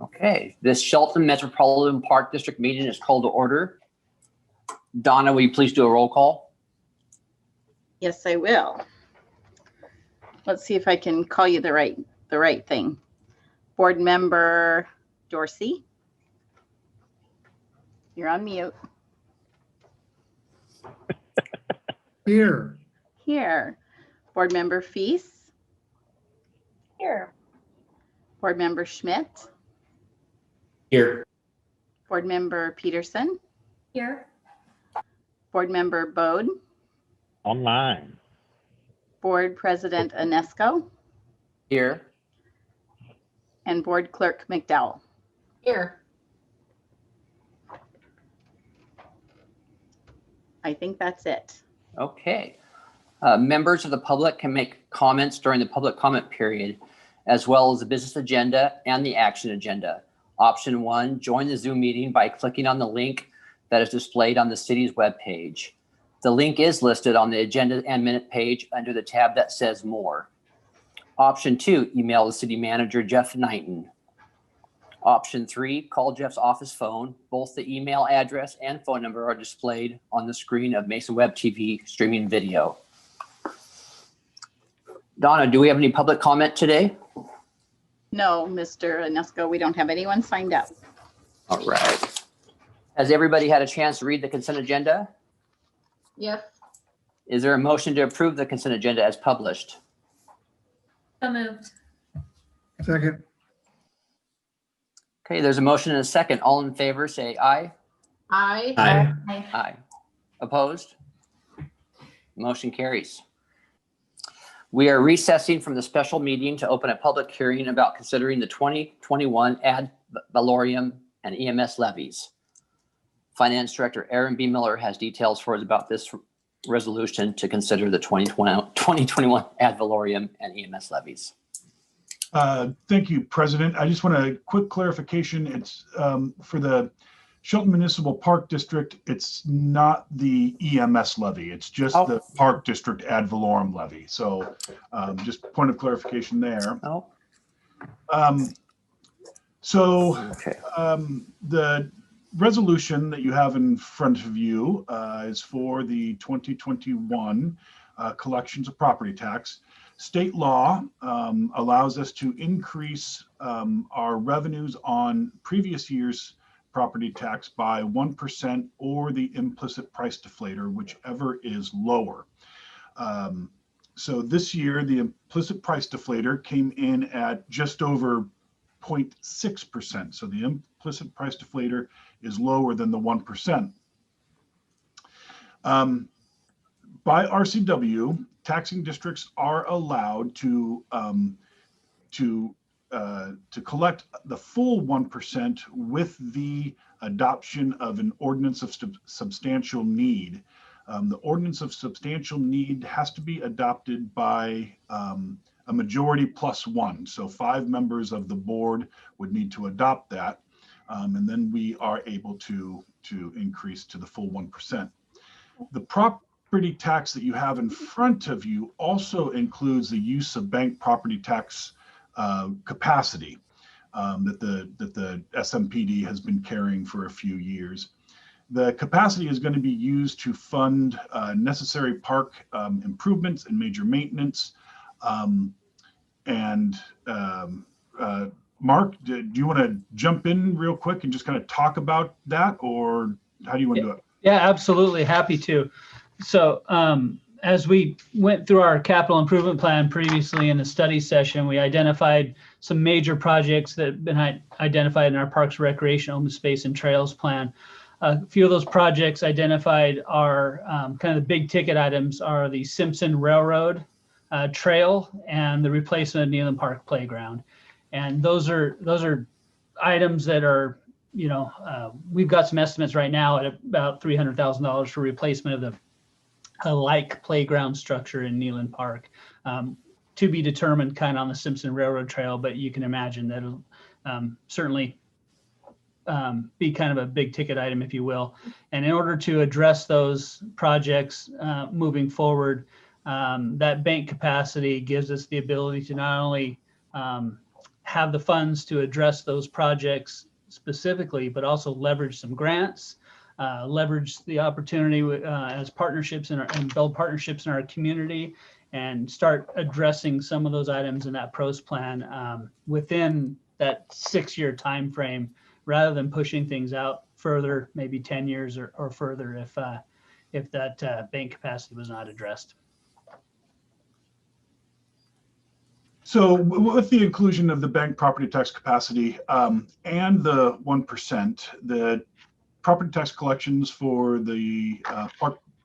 Okay, this Shelton Metropolitan Park District meeting is called to order. Donna, will you please do a roll call? Yes, I will. Let's see if I can call you the right thing. Board Member Dorsey. You're on mute. Here. Here. Board Member Feast. Here. Board Member Schmidt. Here. Board Member Peterson. Here. Board Member Bode. Online. Board President Anesco. Here. And Board Clerk McDowell. Here. I think that's it. Okay. Members of the public can make comments during the public comment period, as well as the business agenda and the action agenda. Option 1, join the Zoom meeting by clicking on the link that is displayed on the city's webpage. The link is listed on the agenda and minute page under the tab that says more. Option 2, email the city manager, Jeff Knighton. Option 3, call Jeff's office phone. Both the email address and phone number are displayed on the screen of Mason Web TV streaming video. Donna, do we have any public comment today? No, Mr. Anesco, we don't have anyone signed up. All right. Has everybody had a chance to read the consent agenda? Yes. Is there a motion to approve the consent agenda as published? So moved. Second. Okay, there's a motion and a second. All in favor, say aye. Aye. Aye. Aye. Opposed? Motion carries. We are recessing from the special meeting to open a public hearing about considering the 2021 ad valorem and EMS levies. Finance Director Aaron B. Miller has details for us about this resolution to consider the 2021 ad valorem and EMS levies. Thank you, President. I just want a quick clarification. It's for the Shelton Municipal Park District. It's not the EMS levy. It's just the Park District ad valorem levy. So just point of clarification there. Oh. The resolution that you have in front of you is for the 2021 collections of property tax. State law allows us to increase our revenues on previous year's property tax by 1% or the implicit price deflator, whichever is lower. So this year, the implicit price deflator came in at just over 0.6%. So the implicit price deflator is lower than the 1%. By RCW, taxing districts are allowed to collect the full 1% with the adoption of an ordinance of substantial need. The ordinance of substantial need has to be adopted by a majority plus one. So 5 members of the board would need to adopt that. And then we are able to increase to the full 1%. The property tax that you have in front of you also includes the use of bank property tax capacity that the SMPD has been carrying for a few years. The capacity is going to be used to fund necessary park improvements and major maintenance. Mark, do you want to jump in real quick and just kind of talk about that, or how do you want to do it? Yeah, absolutely. Happy to. So as we went through our capital improvement plan previously in the study session, we identified some major projects that have been identified in our Parks, Recreation, Open Space, and Trails plan. A few of those projects identified are kind of the big ticket items are the Simpson Railroad Trail and the replacement of Neyland Park Playground. And those are items that are, we've got some estimates right now at about $300,000 for replacement of a like playground structure in Neyland Park, to be determined kind of on the Simpson Railroad Trail, but you can imagine that it'll certainly be kind of a big ticket item, if you will. And in order to address those projects moving forward, that bank capacity gives us the ability to not only have the funds to address those projects specifically, but also leverage some grants, leverage the opportunity as partnerships and build partnerships in our community, and start addressing some of those items in that PROS plan within that 6-year time frame, rather than pushing things out further, maybe 10 years or further if that bank capacity was not addressed. So with the inclusion of the bank property tax capacity and the 1%, the property tax collections for the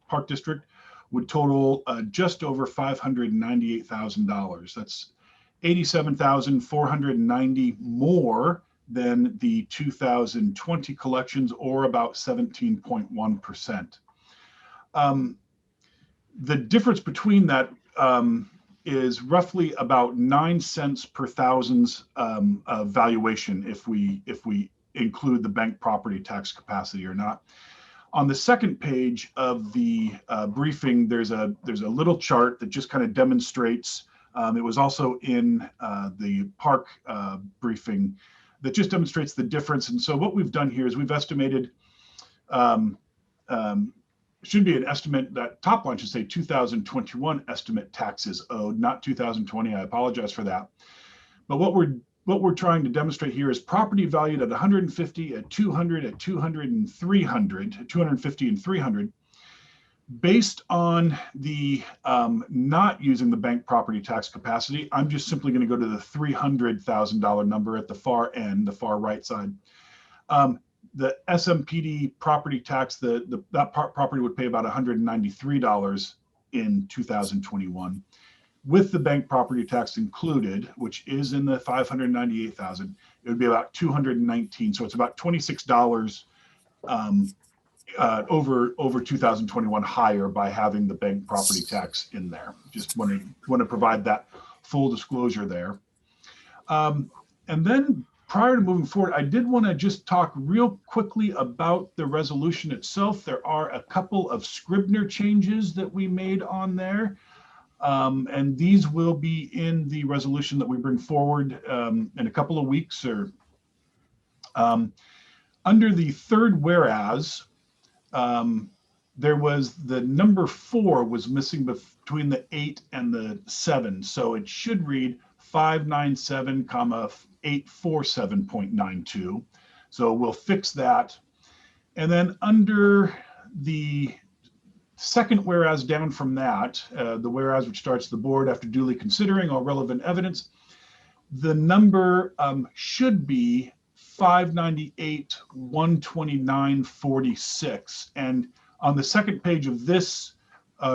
Park District would total just over $598,000. That's $87,490 more than the 2020 collections, or about 17.1%. The difference between that is roughly about 9 cents per thousand's valuation if we include the bank property tax capacity or not. On the second page of the briefing, there's a little chart that just kind of demonstrates. It was also in the park briefing that just demonstrates the difference. And so what we've done here is we've estimated. Should be an estimate, that top line should say 2021 estimate taxes owed, not 2020. I apologize for that. But what we're trying to demonstrate here is property valued at 150, at 200, at 200 and 300, at 250 and 300, based on the not using the bank property tax capacity. I'm just simply going to go to the $300,000 number at the far end, the far right side. The SMPD property tax, that property would pay about $193 in 2021. With the bank property tax included, which is in the $598,000, it would be about $219. So it's about $26 over 2021 higher by having the bank property tax in there. Just want to provide that full disclosure there. And then, prior to moving forward, I did want to just talk real quickly about the resolution itself. There are a couple of Scribner changes that we made on there, and these will be in the resolution that we bring forward in a couple of weeks. Or under the third whereas, there was the number 4 was missing between the 8 and the 7, so it should read 597, 847.92. So we'll fix that. And then under the second whereas down from that, the whereas which starts, the board, after duly considering all relevant evidence, the number should be 598,129.46. And on the second page of this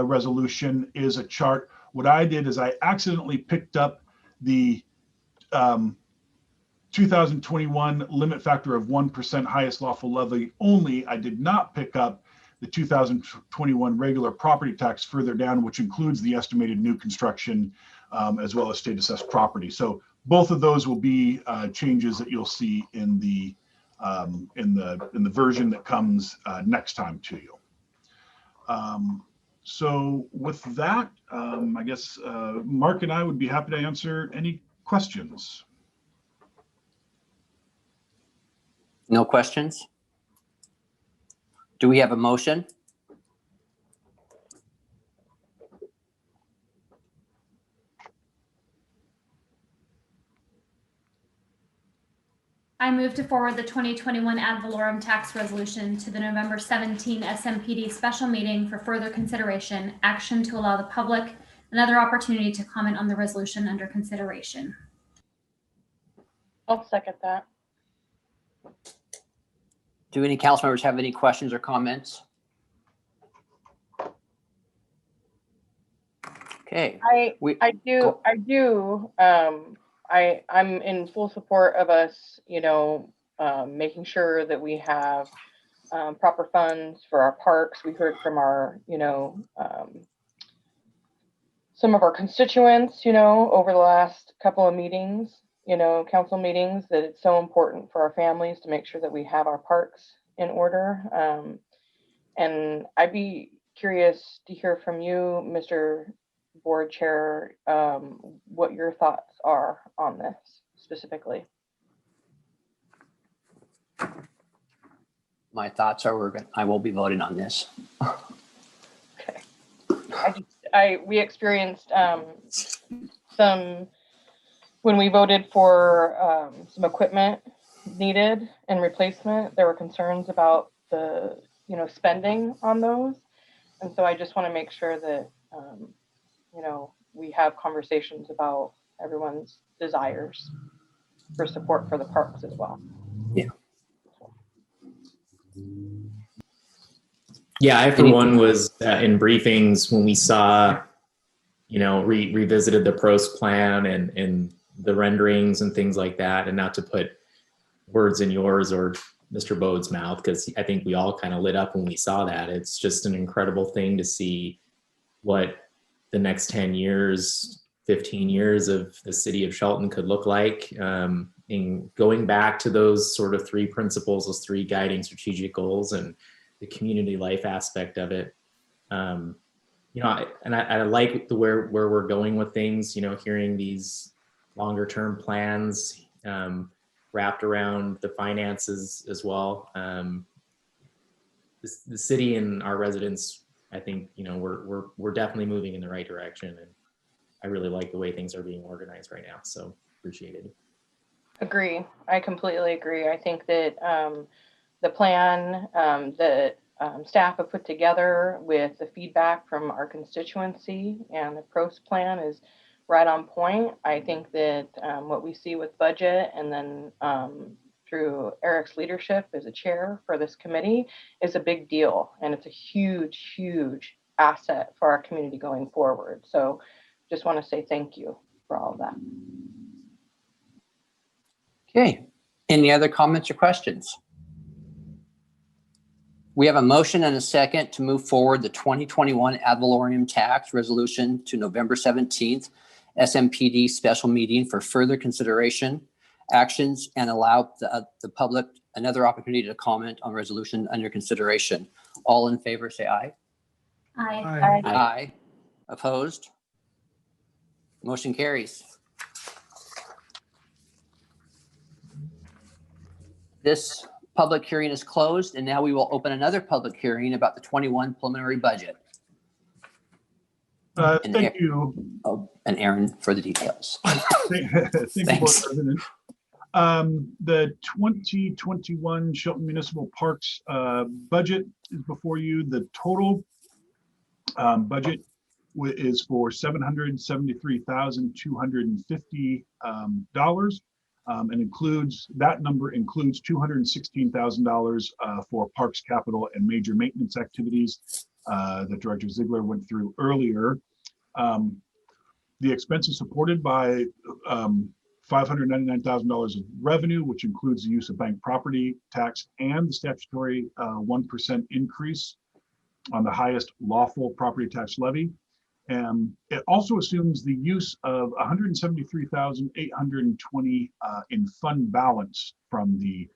resolution is a chart. What I did is I accidentally picked up the 2021 limit factor of 1% highest lawful levy only. I did not pick up the 2021 regular property tax further down, which includes the estimated new construction as well as state assessed property. So both of those will be changes that you'll see in the version that comes next time to you. So with that, I guess Mark and I would be happy to answer any questions. No questions? Do we have a motion? I move to forward the 2021 ad valorem tax resolution to the November 17 SMPD special meeting for further consideration, action to allow the public another opportunity to comment on the resolution under consideration. I'll second that. Do any council members have any questions or comments? Okay. I'm in full support of us, making sure that we have proper funds for our parks. We heard from our, some of our constituents, over the last couple of meetings, council meetings, that it's so important for our families to make sure that we have our parks in order. And I'd be curious to hear from you, Mr. Board Chair, what your thoughts are on this. specifically. My thoughts are I will be voting on this. Okay. We experienced some, when we voted for some equipment needed and replacement, there were concerns about the, spending on those. And so I just want to make sure that, we have conversations about everyone's desires for support for the parks as well. Yeah, I for one was in briefings when we saw, revisited the pros plan and the renderings and things like that, and not to put words in yours or Mr. Bode's mouth, because I think we all kind of lit up when we saw that. It's just an incredible thing to see what the next 10 years, 15 years of the city of Shelton could look like. In going back to those sort of three principles, those three guiding strategic goals, and the community life aspect of it. I like where we're going with things, hearing these longer term plans wrapped around the finances as well. The city and our residents, I think, we're definitely moving in the right direction, and I really like the way things are being organized right now. So appreciated. Agree. I completely agree. I think that the plan that staff have put together with the feedback from our constituency and the pros plan is right on point. I think that what we see with budget, and then through Eric's leadership as a chair for this committee, is a big deal. And it's a huge, huge asset for our community going forward. So just want to say thank you for all of that. Okay, any other comments or questions? We have a motion and a second to move forward the 2021 ad valorem tax resolution to November 17th SMPD special meeting for further consideration, actions, and allow the public another opportunity to comment on resolution under consideration. All in favor, say aye. Aye. Aye. Aye. Opposed? Motion carries. This public hearing is closed, and now we will open another public hearing about the 21 preliminary budget. Thank you. Oh, and Aaron for the details. Thank you, Board Thanks. President. The 2021 Shelton Municipal Parks budget is before you. The total budget is for $773,250, and includes, that number includes $216,000 for parks capital and major maintenance activities that Director Ziegler went through earlier. The expenses supported by $599,000 of revenue, which includes the use of bank property tax and the statutory 1% increase on the highest lawful property tax levy. And it also assumes the use of $173,820 in fund balance from the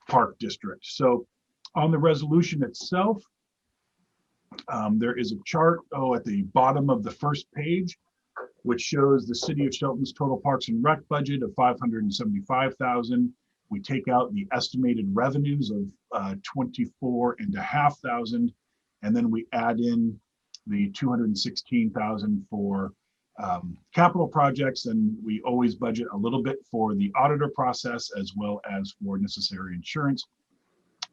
park district. So on the resolution itself, there is a chart at the bottom of the first page, which shows the city of Shelton's total parks and rec budget of $575,000. We take out the estimated revenues of $24,500, and then we add in the $216,000 for capital projects, and we always budget a little bit for the auditor process as well as for necessary insurance,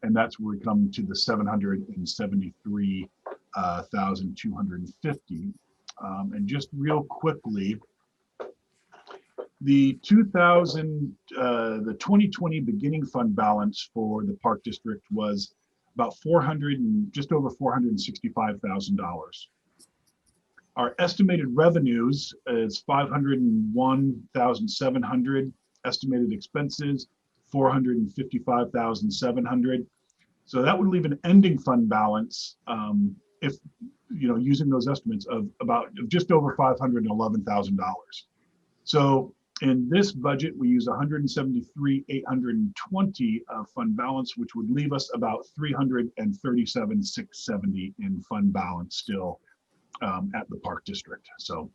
and that's where we come to the $773,250. And just real quickly, the 2020 beginning fund balance for the park district was about just over $465,000. Our estimated revenues is $501,700. Estimated expenses, $455,700. So that would leave an ending fund balance, if using those estimates, of just over $511,000. So in this budget, we use $173,820 of fund balance, which would leave us about $337,670 in fund balance still at the park district. So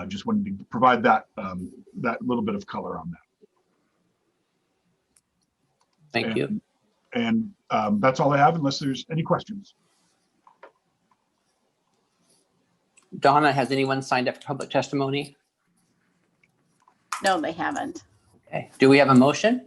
Just wanted to provide that that little bit of color on that. Thank you. And that's all I have, unless there's any questions. Donna, has anyone signed up for public testimony? No, they haven't. Okay. Do we have a motion?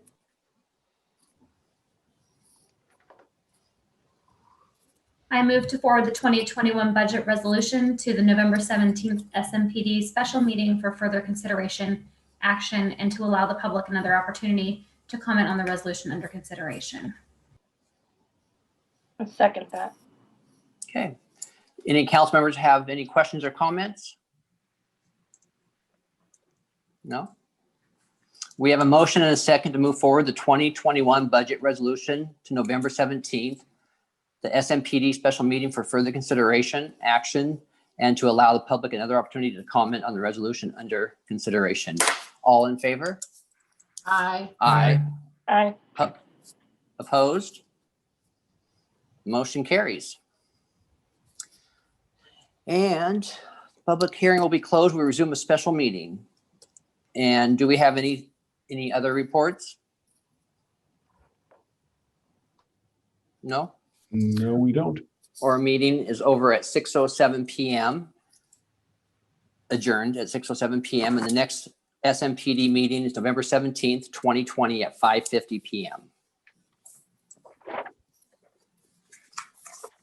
I move to forward the 2021 budget resolution to the November 17th SMPD special meeting for further consideration, action, and to allow the public another opportunity to comment on the resolution under consideration. I second that. Okay. Any council members have any questions or comments? No? We have a motion and a second to move forward the 2021 budget resolution to November 17th, the SMPD special meeting for further consideration, action, and to allow the public another opportunity to comment on the resolution under consideration. All in favor? Aye. Aye. Aye. Opposed? Motion carries. And public hearing will be closed. We resume a special meeting. And do we have any other reports? No? No, we don't. Our meeting is over at 6:07 p.m. Adjourned at 6:07 p.m. And the next SMPD meeting is November 17th, 2020 at 5:50 p.m.